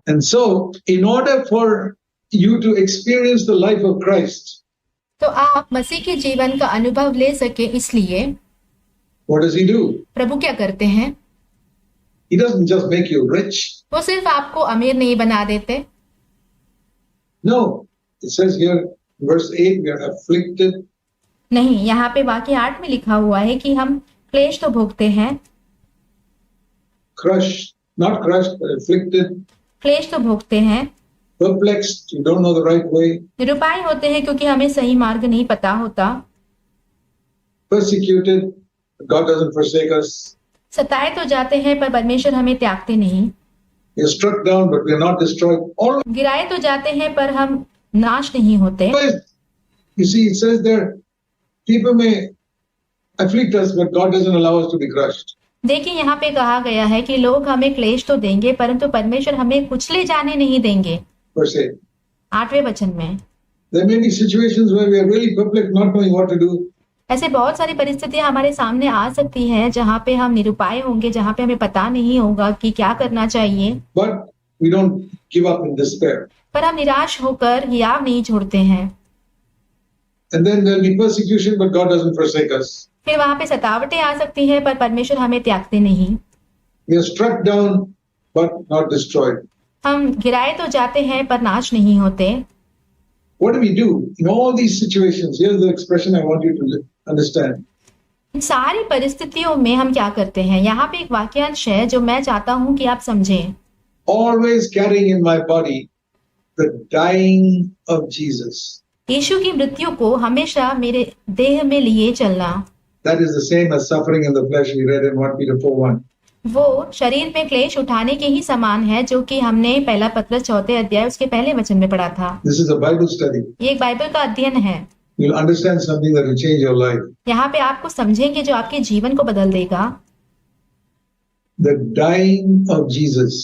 And so, in order for you to experience the life of Christ, तो आप मसीह के जीवन का अनुभव ले सके इसलिए what does he do? प्रभु क्या करते हैं? He doesn't just make you rich. वो सिर्फ आपको अमीर नहीं बना देते। No, it says here, verse 8, we are afflicted. नहीं, यहाँ पे वाक्य 8 में लिखा हुआ है कि हम क्लेश तो भोगते हैं, Crushed, not crushed, but afflicted, क्लेश तो भोगते हैं, perplexed, you don't know the right way, निरुपाय होते हैं क्योंकि हमें सही मार्ग नहीं पता होता, persecuted, God doesn't forsake us. सताए तो जाते हैं पर परमेश्वर हमें त्यागते नहीं, We are struck down, but we are not destroyed. All गिराए तो जाते हैं पर हम नाश नहीं होते। you see, it says there, people may afflict us, but God doesn't allow us to be crushed. देखिए यहाँ पे कहा गया है कि लोग हमें क्लेश तो देंगे परंतु परमेश्वर हमें कुचले जाने नहीं देंगे। Verse 8. 8वें वचन में There may be situations where we are really perplexed, not knowing what to do. ऐसे बहुत सारी परिस्थितियां हमारे सामने आ सकती हैं जहाँ पे हम निरुपाय होंगे, जहाँ पे हमें पता नहीं होगा कि क्या करना चाहिए, But we don't give up in despair. पर हम निराश होकर हियाव नहीं छोड़ते हैं। And then there will be persecution, but God doesn't forsake us. फिर वहां पे सतावटें आ सकती हैं पर परमेश्वर हमें त्यागते नहीं। We are struck down, but not destroyed. हम गिराए तो जाते हैं पर नाश नहीं होते। What do we do in all these situations? Here's the expression I want you to understand. इन सारी परिस्थितियों में हम क्या करते हैं? यहाँ पे एक वाक्यांश है जो मैं चाहता हूँ कि आप समझें। Always carrying in my body the dying of Jesus. यीशु की मृत्यु को हमेशा मेरे देह में लिए चलना। That is the same as suffering in the flesh we read in 1 Peter 4:1. वो शरीर में क्लेश उठाने के ही समान है जो कि हमने पहला पत्रस 4 अध्याय उसके पहले वचन में पढ़ा था। This is a Bible study. ये एक बाइबल का अध्ययन है। You'll understand something that will change your life. यहाँ पे आपको समझेंगे जो आपके जीवन को बदल देगा। The dying of Jesus.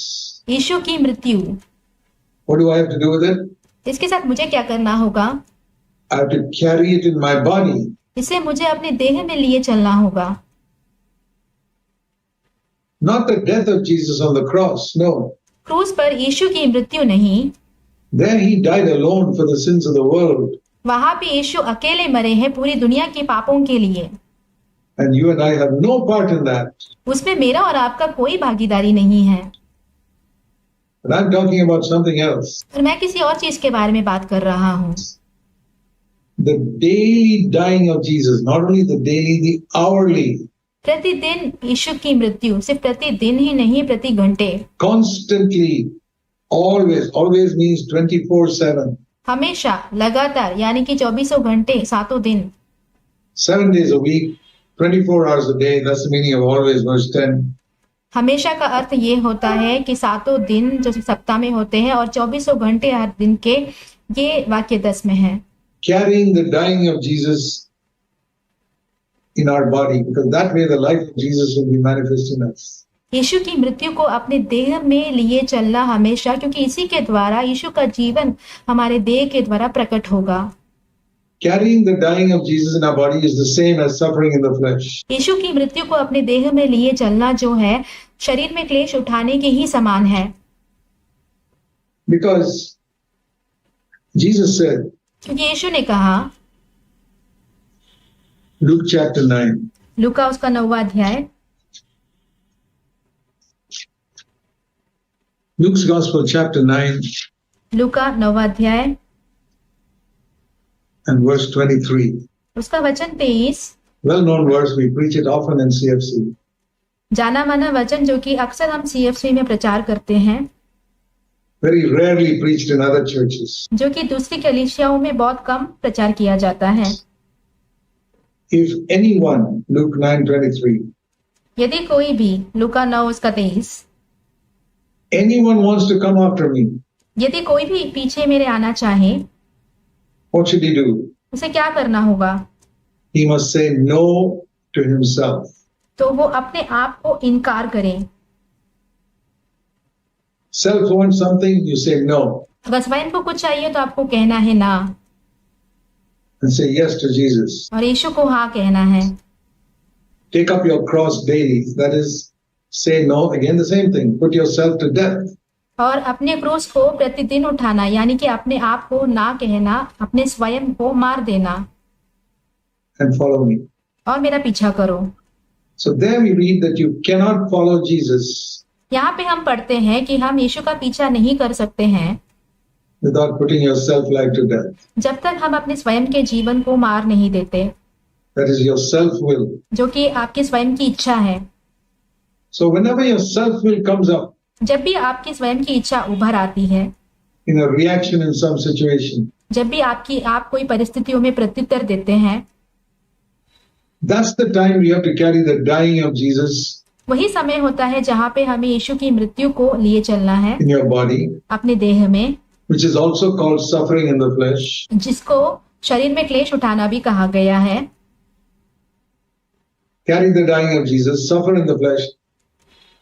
यीशु की मृत्यु। What do I have to do with it? इसके साथ मुझे क्या करना होगा? I have to carry it in my body. इसे मुझे अपने देह में लिए चलना होगा। Not the death of Jesus on the cross, no. क्रूस पर यीशु की मृत्यु नहीं। There he died alone for the sins of the world. वहां पे यीशु अकेले मरे हैं पूरी दुनिया के पापों के लिए। And you and I have no part in that. उसमें मेरा और आपका कोई भागीदारी नहीं है। But I'm talking about something else. और मैं किसी और चीज के बारे में बात कर रहा हूँ। The daily dying of Jesus, not only the daily, the hourly. प्रतिदिन यीशु की मृत्यु, सिर्फ प्रतिदिन ही नहीं प्रति घंटे। Constantly, always, always means 24/7. हमेशा, लगातार, यानी कि 24 घंटे, 7 दिन। 7 days a week, 24 hours a day. That's the meaning of always, verse 10. हमेशा का अर्थ ये होता है कि 7 दिन जो सप्ताह में होते हैं और 24 घंटे हर दिन के, ये वाक्य 10 में है। Carrying the dying of Jesus in our body, because that way the life of Jesus will be manifest in us. यीशु की मृत्यु को अपने देह में लिए चलना हमेशा, क्योंकि इसी के द्वारा यीशु का जीवन हमारे देह के द्वारा प्रकट होगा। Carrying the dying of Jesus in our body is the same as suffering in the flesh. यीशु की मृत्यु को अपने देह में लिए चलना जो है शरीर में क्लेश उठाने के ही समान है। Because Jesus said, क्योंकि यीशु ने कहा, Luke chapter 9, लूका उसका 9वां अध्याय, Luke's Gospel chapter 9 लूका 9वां अध्याय and verse 23. उसका वचन 23, Well-known verse, we preach it often in CFC. जाना माना वचन जो कि अक्सर हम CFC में प्रचार करते हैं, Very rarely preached in other churches. जो कि दूसरी कलीसियाओं में बहुत कम प्रचार किया जाता है। If anyone, Luke 9:23, यदि कोई भी, लूका 9 उसका 23, anyone wants to come after me, यदि कोई भी पीछे मेरे आना चाहे, what should he do? उसे क्या करना होगा? He must say no to himself. तो वो अपने आप को इनकार करे। Self wants something, you say no, अगर स्वयं को कुछ चाहिए तो आपको कहना है ना and say yes to Jesus. और यीशु को हाँ कहना है। Take up your cross daily. That is, say no. Again, the same thing. Put yourself to death. और अपने क्रूस को प्रतिदिन उठाना, यानी कि अपने आप को ना कहना, अपने स्वयं को मार देना and follow me. और मेरा पीछा करो। So there we read that you cannot follow Jesus यहाँ पे हम पढ़ते हैं कि हम यीशु का पीछा नहीं कर सकते हैं without putting your self-life to death. जब तक हम अपने स्वयं के जीवन को मार नहीं देते, That is your self-will. जो कि आपकी स्वयं की इच्छा है। So whenever your self-will comes up जब भी आपकी स्वयं की इच्छा उभर आती है, in a reaction in some situation, जब भी आप कोई परिस्थितियों में प्रत्युत्तर देते हैं, that's the time we have to carry the dying of Jesus वही समय होता है जहाँ पे हमें यीशु की मृत्यु को लिए चलना है in your body, अपने देह में, which is also called suffering in the flesh. जिसको शरीर में क्लेश उठाना भी कहा गया है। Carry the dying of Jesus, suffer in the flesh,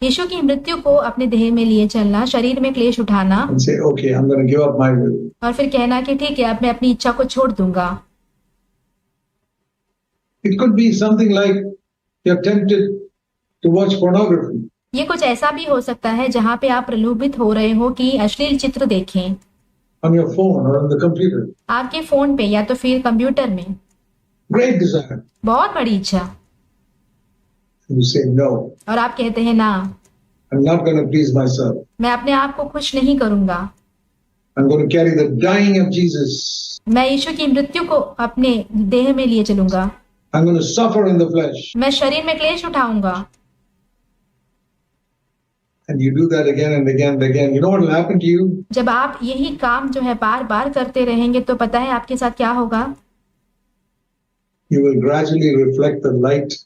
यीशु की मृत्यु को अपने देह में लिए चलना, शरीर में क्लेश उठाना and say, okay, I'm going to give up my will. और फिर कहना कि ठीक है, अब मैं अपनी इच्छा को छोड़ दूंगा। It could be something like you're tempted to watch pornography. ये कुछ ऐसा भी हो सकता है जहाँ पे आप प्रलोभित हो रहे हो कि अश्लील चित्र देखें On your phone or on the computer. आपके फोन पे या तो फिर कंप्यूटर में। Great desire. बहुत बड़ी इच्छा, You say, no, और आप कहते हैं ना, I'm not going to please myself. मैं अपने आप को खुश नहीं करूंगा, I'm going to carry the dying of Jesus. मैं यीशु की मृत्यु को अपने देह में लिए चलूंगा, I'm going to suffer in the flesh. मैं शरीर में क्लेश उठाऊंगा। And you do that again and again and again. You know what will happen to you? जब आप यही काम जो है बार बार करते रहेंगे तो पता है आपके साथ क्या होगा? You will gradually reflect the light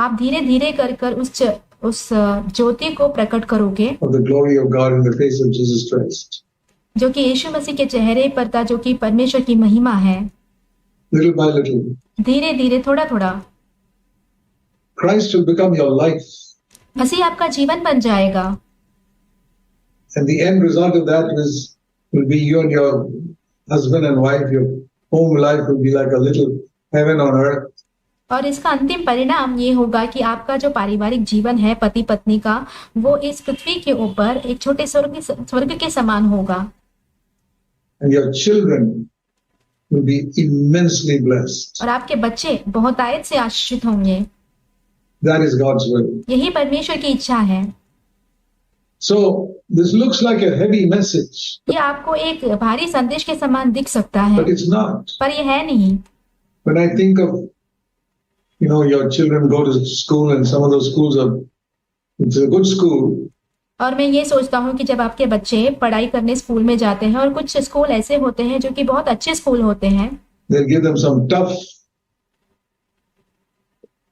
आप धीरे धीरे कर कर उस ज्योति को प्रकट करोगे of the glory of God in the face of Jesus Christ. जो कि यीशु मसीह के चेहरे पर था, जो कि परमेश्वर की महिमा है। Little by little, धीरे धीरे, थोड़ा थोड़ा Christ will become your life. मसीह आपका जीवन बन जाएगा And the end result of that will be you and your husband and wife, your home life will be like a little heaven on earth. और इसका अंतिम परिणाम ये होगा कि आपका जो पारिवारिक जीवन है पति पत्नी का, वो इस पृथ्वी के ऊपर एक छोटे स्वर्ग के समान होगा। And your children will be immensely blessed. और आपके बच्चे बहुत आयत से आशीषित होंगे। That is God's will. यही परमेश्वर की इच्छा है। So this looks like a heavy message, ये आपको एक भारी संदेश के समान दिख सकता है, but it's not. पर ये है नहीं। When I think of, your children go to school and some of those schools it's a good school. और मैं ये सोचता हूँ कि जब आपके बच्चे पढ़ाई करने स्कूल में जाते हैं, और कुछ स्कूल ऐसे होते हैं जो कि बहुत अच्छे स्कूल होते हैं, They'll give them some tough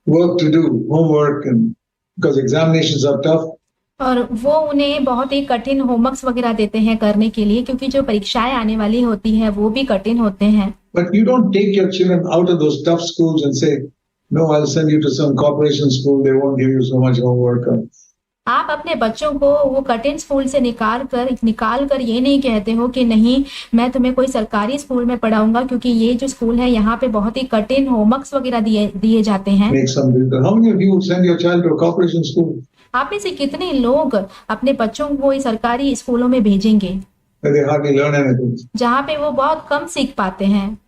work to do, homework, and because examinations are tough. और वो उन्हें बहुत ही कठिन होमवर्क्स वगैरह देते हैं करने के लिए, क्योंकि जो परीक्षाएं आने वाली होती हैं वो भी कठिन होते हैं। But you don't take your children out of those tough schools and say, no, I'll send you to some corporation school, they won't give you so much homework. आप अपने बच्चों को वो कठिन स्कूल से निकाल कर ये नहीं कहते हो कि नहीं, मैं तुम्हें कोई सरकारी स्कूल में पढ़ाऊंगा, क्योंकि ये जो स्कूल है यहाँ पे बहुत ही कठिन होमवर्क्स वगैरह दिए जाते हैं। How many of you send your child to a corporation school? आप में से कितने लोग अपने बच्चों को इस सरकारी स्कूलों में भेजेंगे Where they hardly learn anything? जहाँ पे वो बहुत कम सीख पाते हैं?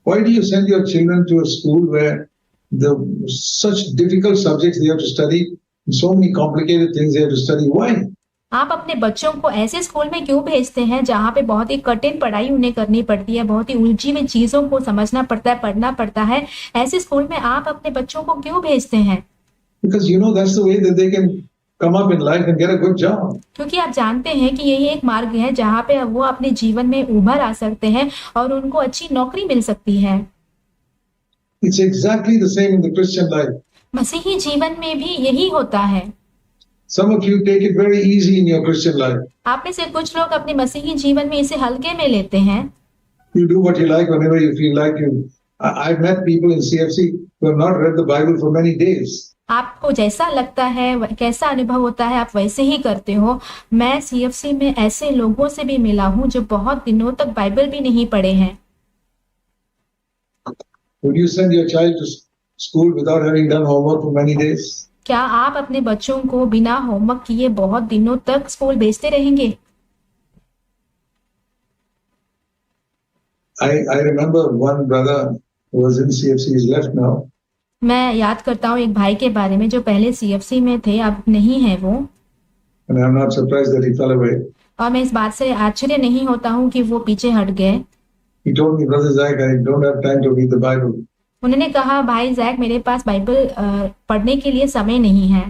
Why do you send your children to a school where the such difficult subjects they have to study, so many complicated things they have to study? Why? आप अपने बच्चों को ऐसे स्कूल में क्यों भेजते हैं जहाँ पे बहुत ही कठिन पढ़ाई उन्हें करनी पड़ती है, बहुत ही उलझी हुई चीजों को समझना पड़ता है, पढ़ना पड़ता है? ऐसे स्कूल में आप अपने बच्चों को क्यों भेजते हैं? Because that's the way that they can come up in life and get a good job. क्योंकि आप जानते हैं कि यही एक मार्ग है जहाँ पे वो अपने जीवन में उभर आ सकते हैं और उनको अच्छी नौकरी मिल सकती है। It's exactly the same in the Christian life. मसीही जीवन में भी यही होता है। Some of you take it very easy in your Christian life. आप में से कुछ लोग अपने मसीही जीवन में इसे हल्के में लेते हैं। You do what you like whenever you feel like you. I've met people in CFC who have not read the Bible for many days. आपको जैसा लगता है, कैसा अनुभव होता है, आप वैसे ही करते हो। मैं CFC में ऐसे लोगों से भी मिला हूँ जो बहुत दिनों तक बाइबल भी नहीं पढ़े हैं। Would you send your child to school without having done homework for many days? क्या आप अपने बच्चों को बिना होमवर्क किए बहुत दिनों तक स्कूल भेजते रहेंगे? I remember one brother who was in CFC, he's left now. मैं याद करता हूँ एक भाई के बारे में जो पहले सीएफसी में थे, अब नहीं है वो। And I'm not surprised that he fell away. और मैं इस बात से आश्चर्य नहीं होता हूँ कि वो पीछे हट गए। He told me, Brother Zach, I don't have time to read the Bible. उन्होंने कहा, भाई जैक, मेरे पास बाइबल पढ़ने के लिए समय नहीं है।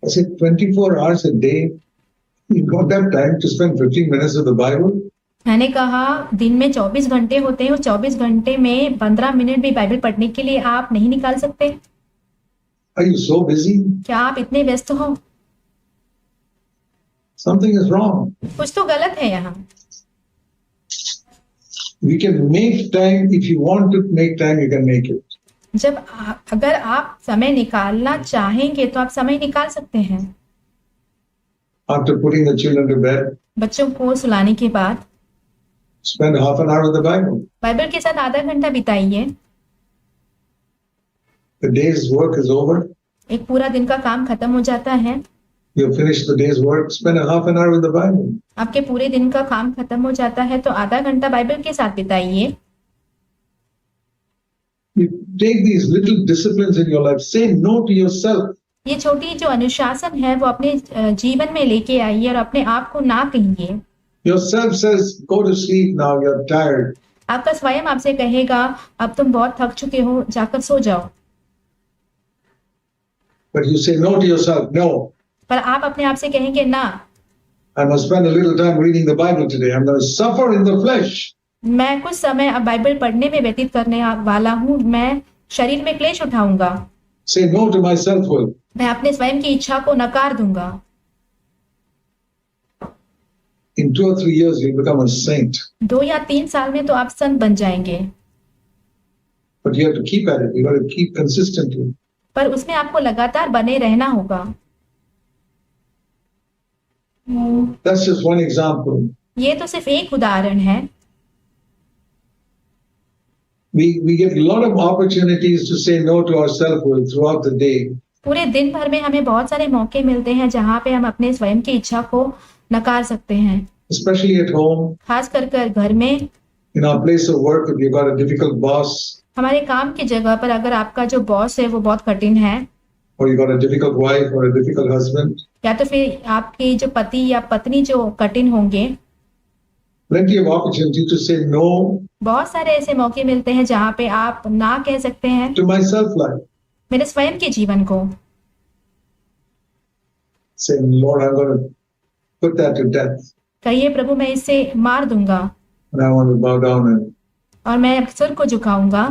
I said, 24 hours a day, you don't have time to spend 15 minutes with the Bible? मैंने कहा, दिन में 24 घंटे होते हैं और 24 घंटे में 15 मिनट भी बाइबल पढ़ने के लिए आप नहीं निकाल सकते? Are you so busy? क्या आप इतने व्यस्त हो? Something is wrong. कुछ तो गलत है यहाँ। We can make time. If you want to make time, you can make it. अगर आप समय निकालना चाहेंगे तो आप समय निकाल सकते हैं। After putting the children to bed, बच्चों को सुलाने के बाद spend half an hour with the Bible. Bible के साथ आधा घंटा बिताइए। The day's work is over. एक पूरा दिन का काम खत्म हो जाता है। You've finished the day's work. Spend a half an hour with the Bible. आपके पूरे दिन का काम खत्म हो जाता है तो आधा घंटा बाइबल के साथ बिताइए। You take these little disciplines in your life. Say no to yourself. ये छोटी जो अनुशासन है वो अपने जीवन में लेके आइए और अपने आप को ना कहिए। Yourself says, go to sleep now. You're tired. आपका स्वयं आपसे कहेगा, अब तुम बहुत थक चुके हो, जाकर सो जाओ। But you say no to yourself. No. पर आप अपने आप से कहेंगे, ना, I must spend a little time reading the Bible today. I'm going to suffer in the flesh. मैं कुछ समय अब बाइबल पढ़ने में व्यतीत करने वाला हूँ, मैं शरीर में क्लेश उठाऊंगा। Say no to my self-will. मैं अपने स्वयं की इच्छा को नकार दूंगा। In 2 or 3 years, you'll become a saint. 2 या 3 साल में तो आप संत बन जाएंगे। But you have to keep at it. You got to keep consistently. पर उसमें आपको लगातार बने रहना होगा। That's just one example. ये तो सिर्फ एक उदाहरण है। We get a lot of opportunities to say no to our self-will throughout the day. पूरे दिन भर में हमें बहुत सारे मौके मिलते हैं जहाँ पे हम अपने स्वयं की इच्छा को नकार सकते हैं। Especially at home, खास कर घर में, in our place of work, if you've got a difficult boss, हमारे काम की जगह पर अगर आपका जो बॉस है वो बहुत कठिन है, or you got a difficult wife or a difficult husband, या तो फिर आपके जो पति या पत्नी जो कठिन होंगे, plenty of opportunity to say no बहुत सारे ऐसे मौके मिलते हैं जहाँ पे आप ना कह सकते हैं to my self-life. मेरे स्वयं के जीवन को। Say, Lord, I'm going to put that to death. कहिए, प्रभु, मैं इसे मार दूंगा And I want to bow down and और मैं सिर को झुकाऊंगा